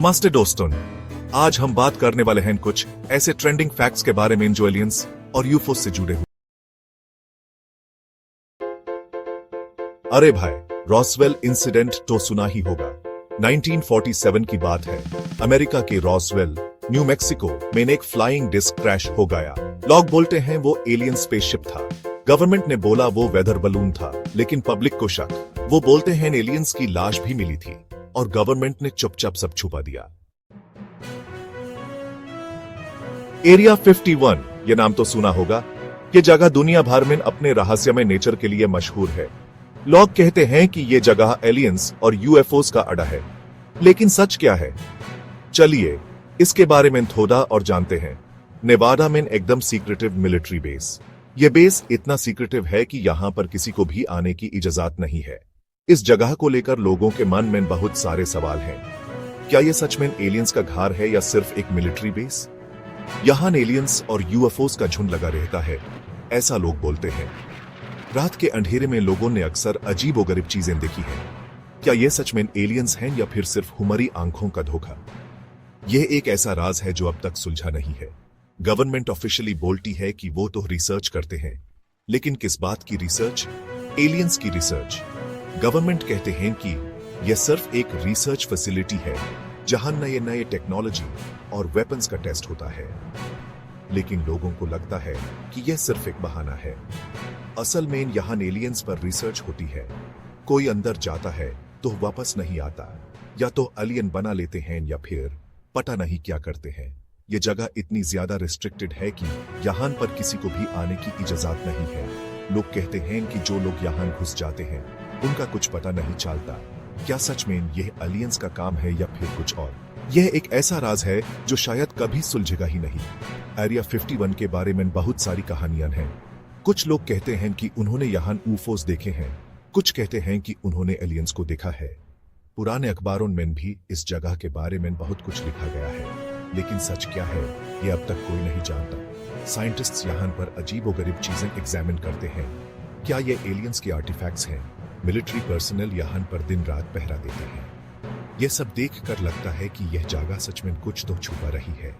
Master दोस्तों, आज हम बात करने वाले हैं कुछ ऐसे ट्रेंडिंग फैक्ट्स के बारे में जो एलियंस और यूएफओ से जुड़े हुए। अरे भाई, रॉसवेल इंसिडेंट तो सुना ही होगा। 1947 की बात है। अमेरिका के रॉसवेल, न्यू मैक्सिको में एक फ्लाइंग डिस्क क्रैश हो गया। लोग बोलते हैं वो एलियन स्पेसशिप था। गवर्नमेंट ने बोला वो वेदर बलून था, लेकिन पब्लिक को शक। वो बोलते हैं एलियंस की लाश भी मिली थी और गवर्नमेंट ने चुपचाप सब छुपा दिया। एरिया 51, ये नाम तो सुना होगा। ये जगह दुनिया भर में अपने रहस्यमय नेचर के लिए मशहूर है। लोग कहते हैं कि ये जगह एलियंस और यूएफओस का अड्डा है, लेकिन सच क्या है? चलिए इसके बारे में थोड़ा और जानते हैं। नेवाडा में एकदम सीक्रेटिव मिलिट्री बेस। ये बेस इतना सीक्रेटिव है कि यहां पर किसी को भी आने की इजाजत नहीं है। इस जगह को लेकर लोगों के मन में बहुत सारे सवाल हैं। क्या यह सच में एलियंस का घर है या सिर्फ एक मिलिट्री बेस? यहां एलियंस और यूएफओस का झुंड लगा रहता है, ऐसा लोग बोलते हैं। रात के अंधेरे में लोगों ने अक्सर अजीबोगरीब चीजें देखी हैं। क्या यह सच में एलियंस हैं या फिर सिर्फ हमारी आंखों का धोखा? यह एक ऐसा राज है जो अब तक सुलझा नहीं है। गवर्नमेंट ऑफिशियली बोलती है कि वो तो रिसर्च करते हैं, लेकिन किस बात की रिसर्च? एलियंस की रिसर्च। गवर्नमेंट कहते हैं कि यह सिर्फ एक रिसर्च फैसिलिटी है जहां नए नए टेक्नोलॉजी और वेपन्स का टेस्ट होता है, लेकिन लोगों को लगता है कि यह सिर्फ एक बहाना है। असल में यहां एलियंस पर रिसर्च होती है। कोई अंदर जाता है तो वापस नहीं आता, या तो एलियन बना लेते हैं या फिर पता नहीं क्या करते हैं। यह जगह इतनी ज्यादा रिस्ट्रिक्टेड है कि यहां पर किसी को भी आने की इजाजत नहीं है। लोग कहते हैं कि जो लोग यहां घुस जाते हैं उनका कुछ पता नहीं चलता। क्या सच में यह एलियंस का काम है या फिर कुछ और? यह एक ऐसा राज है जो शायद कभी सुलझेगा ही नहीं। एरिया 51 के बारे में बहुत सारी कहानियां हैं। कुछ लोग कहते हैं कि उन्होंने यहां यूएफओस देखे हैं, कुछ कहते हैं कि उन्होंने एलियंस को देखा है। पुराने अखबारों में भी इस जगह के बारे में बहुत कुछ लिखा गया है, लेकिन सच क्या है यह अब तक कोई नहीं जानता। साइंटिस्ट्स यहां पर अजीबोगरीब चीजें एग्जामिन करते हैं। क्या ये एलियंस के आर्टिफैक्ट्स हैं? मिलिट्री पर्सनल यहां पर दिन रात पहरा देते हैं। यह सब देखकर लगता है कि यह जगह सच में कुछ तो छुपा रही है।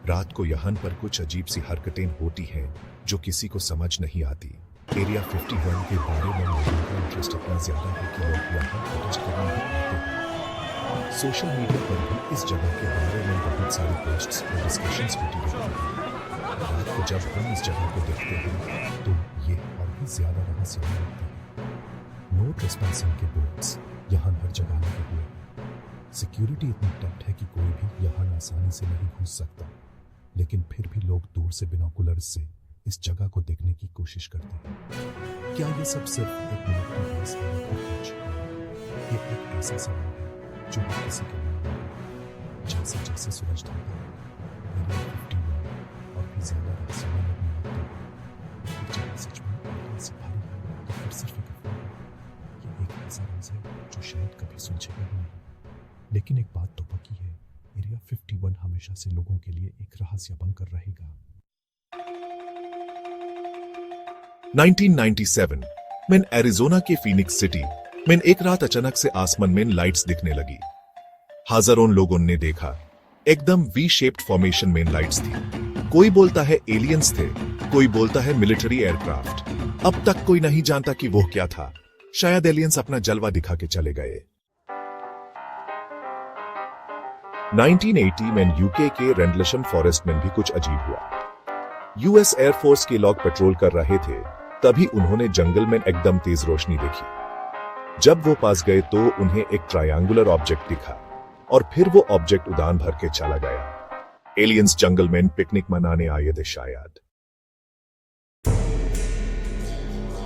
रात को यहां पर कुछ अजीब सी हरकतें होती हैं जो किसी को समझ नहीं आती। एरिया 51 के बारे में लोगों का इंटरेस्ट इतना ज्यादा है कि लोग यहां फुटेज करने भी आते हैं। सोशल मीडिया पर भी इस जगह के बारे में बहुत सारी पोस्ट्स और डिस्कशंस होती रहती हैं। रात को जब हम इस जगह को देखते हैं तो ये और भी ज्यादा रहस्यमय लगता है। नो ट्रेसपासिंग के बोर्ड्स यहां हर जगह लगे हुए हैं। सिक्योरिटी इतनी टाइट है कि कोई भी यहां आसानी से नहीं घुस सकता, लेकिन फिर भी लोग दूर से बिनोकुलर्स से इस जगह को देखने की कोशिश करते हैं। क्या ये सब सिर्फ एक मिलिट्री बेस है या फिर कुछ? ये एक ऐसा सवाल है जो हर किसी के मन में है। जैसे जैसे सूरज ढलता है, एरिया 51 और भी ज्यादा रहस्यमय लगने लगता है। ये जगह सच में एलियन से भरी है तो फिर सिर्फ एक अफवाह है। ये एक ऐसा राज है जो शायद कभी सुलझेगा ही नहीं। लेकिन एक बात तो पक्की है, एरिया 51 हमेशा से लोगों के लिए एक रहस्य बनकर रहेगा। 1997 में एरिजोना के फीनिक्स सिटी में एक रात अचानक से आसमान में लाइट्स दिखने लगी। हजारों लोगों ने देखा, एकदम वी शेप्ड फॉर्मेशन में लाइट्स थी। कोई बोलता है एलियंस थे, कोई बोलता है मिलिट्री एयरक्राफ्ट। अब तक कोई नहीं जानता कि वो क्या था। शायद एलियंस अपना जलवा दिखा के चले गए। 1980 में यूके के रेंडलशम फॉरेस्ट में भी कुछ अजीब हुआ। यूएस एयरफोर्स के लोग पेट्रोल कर रहे थे, तभी उन्होंने जंगल में एकदम तेज रोशनी देखी। जब वो पास गए तो उन्हें एक ट्रायंगुलर ऑब्जेक्ट दिखा और फिर वो ऑब्जेक्ट उड़ान भर के चला गया। एलियंस जंगल में पिकनिक मनाने आए थे शायद।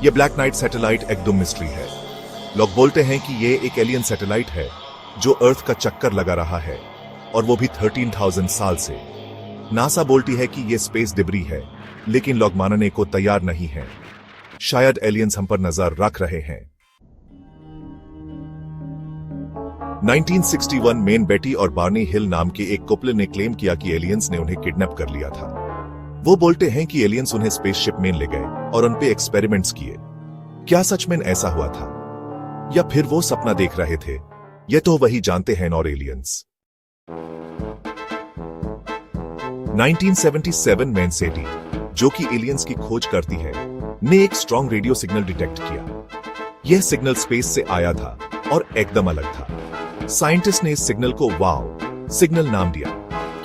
ये ब्लैक नाइट सैटेलाइट एकदम मिस्ट्री है। लोग बोलते हैं कि ये एक एलियन सैटेलाइट है जो अर्थ का चक्कर लगा रहा है, और वो भी 13,000 साल से। नासा बोलती है कि ये स्पेस डिब्री है, लेकिन लोग मानने को तैयार नहीं हैं। शायद एलियंस हम पर नजर रख रहे हैं। 1961 में बेटी और बार्नी हिल नाम के एक कपल ने क्लेम किया कि एलियंस ने उन्हें किडनैप कर लिया था। वो बोलते हैं कि एलियंस उन्हें स्पेसशिप में ले गए और उन पे एक्सपेरिमेंट्स किए। क्या सच में ऐसा हुआ था या फिर वो सपना देख रहे थे? ये तो वही जानते हैं और एलियंस। 1977 में SETI, जो कि एलियंस की खोज करती है, ने एक स्ट्रॉन्ग रेडियो सिग्नल डिटेक्ट किया। यह सिग्नल स्पेस से आया था और एकदम अलग था। साइंटिस्ट ने इस सिग्नल को वाव सिग्नल नाम दिया।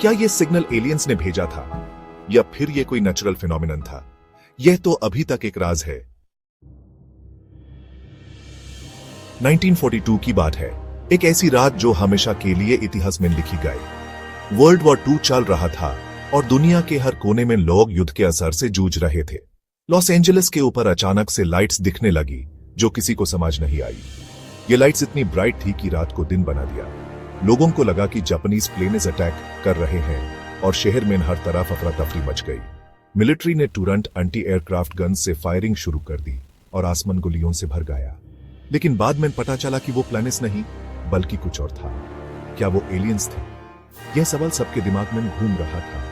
क्या यह सिग्नल एलियंस ने भेजा था या फिर यह कोई नेचुरल फिनोमिनन था? यह तो अभी तक एक राज है। 1942 की बात है, एक ऐसी रात जो हमेशा के लिए इतिहास में लिखी गई। वर्ल्ड वॉर 2 चल रहा था और दुनिया के हर कोने में लोग युद्ध के असर से जूझ रहे थे। लॉस एंजलिस के ऊपर अचानक से लाइट्स दिखने लगी जो किसी को समझ नहीं आई। ये लाइट्स इतनी ब्राइट थी कि रात को दिन बना दिया। लोगों को लगा कि जापानीज प्लेन्स अटैक कर रहे हैं और शहर में हर तरफ अफरा तफरी मच गई। मिलिट्री ने तुरंत एंटी एयरक्राफ्ट गन से फायरिंग शुरू कर दी और आसमान गोलियों से भर गया। लेकिन बाद में पता चला कि वो प्लैनेट्स नहीं बल्कि कुछ और था। क्या वो एलियंस थे? यह सवाल सबके दिमाग में घूम रहा था।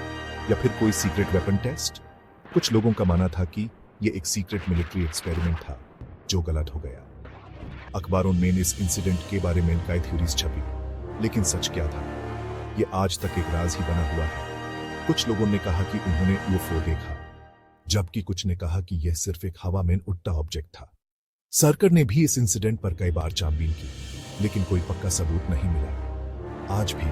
या फिर कोई सीक्रेट वेपन टेस्ट? कुछ लोगों का मानना था कि यह एक सीक्रेट मिलिट्री एक्सपेरिमेंट था जो गलत हो गया। अखबारों में इस इंसिडेंट के बारे में कई थ्योरीज छपी, लेकिन सच क्या था यह आज तक एक राज ही बना हुआ है। कुछ लोगों ने कहा कि उन्होंने यूएफओ देखा, जबकि कुछ ने कहा कि यह सिर्फ एक हवा में उड़ता ऑब्जेक्ट था। सरकार ने भी इस इंसिडेंट पर कई बार छानबीन की, लेकिन कोई पक्का सबूत नहीं मिला। आज भी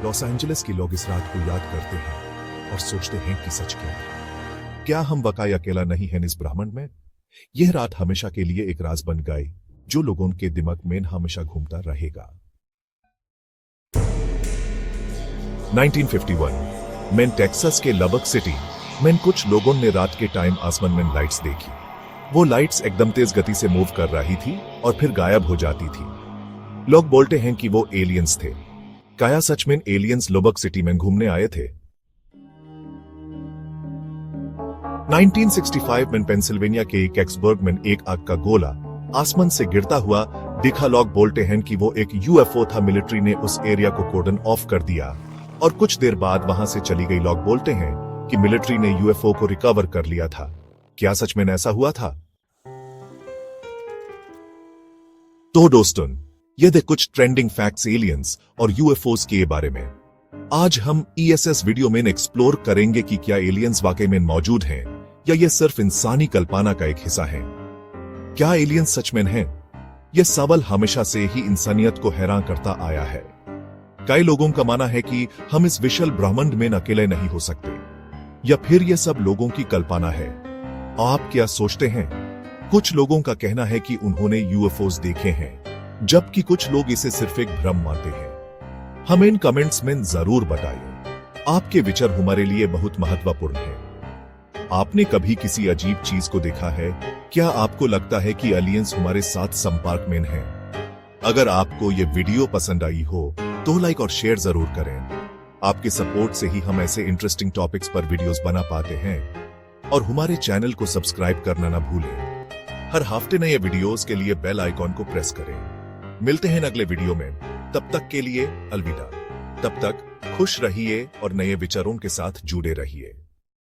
लॉस एंजलिस के लोग इस रात को याद करते हैं और सोचते हैं कि सच क्या था। क्या हम वाकई अकेला नहीं हैं इस ब्रह्मांड में? यह रात हमेशा के लिए एक राज बन गई जो लोगों के दिमाग में हमेशा घूमता रहेगा। 1951 में टेक्सास के लबक सिटी में कुछ लोगों ने रात के टाइम आसमान में लाइट्स देखी। वो लाइट्स एकदम तेज गति से मूव कर रही थी और फिर गायब हो जाती थी। लोग बोलते हैं कि वो एलियंस थे। क्या सच में एलियंस लबक सिटी में घूमने आए थे? 1965 में पेंसिल्वेनिया के कैक्सबर्ग में एक आग का गोला आसमान से गिरता हुआ दिखा। लोग बोलते हैं कि वो एक यूएफओ था। मिलिट्री ने उस एरिया को कोर्डन ऑफ कर दिया और कुछ देर बाद वहां से चली गई। लोग बोलते हैं कि मिलिट्री ने यूएफओ को रिकवर कर लिया था। क्या सच में ऐसा हुआ था? तो दोस्तों, ये थे कुछ ट्रेंडिंग फैक्ट्स एलियंस और यूएफओस के बारे में। आज हम ईएसएस वीडियो में एक्सप्लोर करेंगे कि क्या एलियंस वाकई में मौजूद हैं या ये सिर्फ इंसानी कल्पना का एक हिस्सा है। क्या एलियंस सच में हैं? यह सवाल हमेशा से ही इंसानियत को हैरान करता आया है। कई लोगों का मानना है कि हम इस विशाल ब्रह्मांड में अकेले नहीं हो सकते, या फिर यह सब लोगों की कल्पना है। आप क्या सोचते हैं? कुछ लोगों का कहना है कि उन्होंने यूएफओस देखे हैं, जबकि कुछ लोग इसे सिर्फ एक भ्रम मानते हैं। हमें इन कमेंट्स में जरूर बताइए। आपके विचार हमारे लिए बहुत महत्वपूर्ण है। आपने कभी किसी अजीब चीज को देखा है? क्या आपको लगता है कि एलियंस हमारे साथ संपर्क में हैं? अगर आपको ये वीडियो पसंद आई हो तो लाइक और शेयर जरूर करें। आपके सपोर्ट से ही हम ऐसे इंटरेस्टिंग टॉपिक्स पर वीडियोस बना पाते हैं। और हमारे चैनल को सब्सक्राइब करना ना भूलें। हर हफ्ते नए वीडियोस के लिए बेल आइकॉन को प्रेस करें। मिलते हैं अगले वीडियो में। तब तक के लिए अलविदा। तब तक खुश रहिए और नए विचारों के साथ जुड़े रहिए।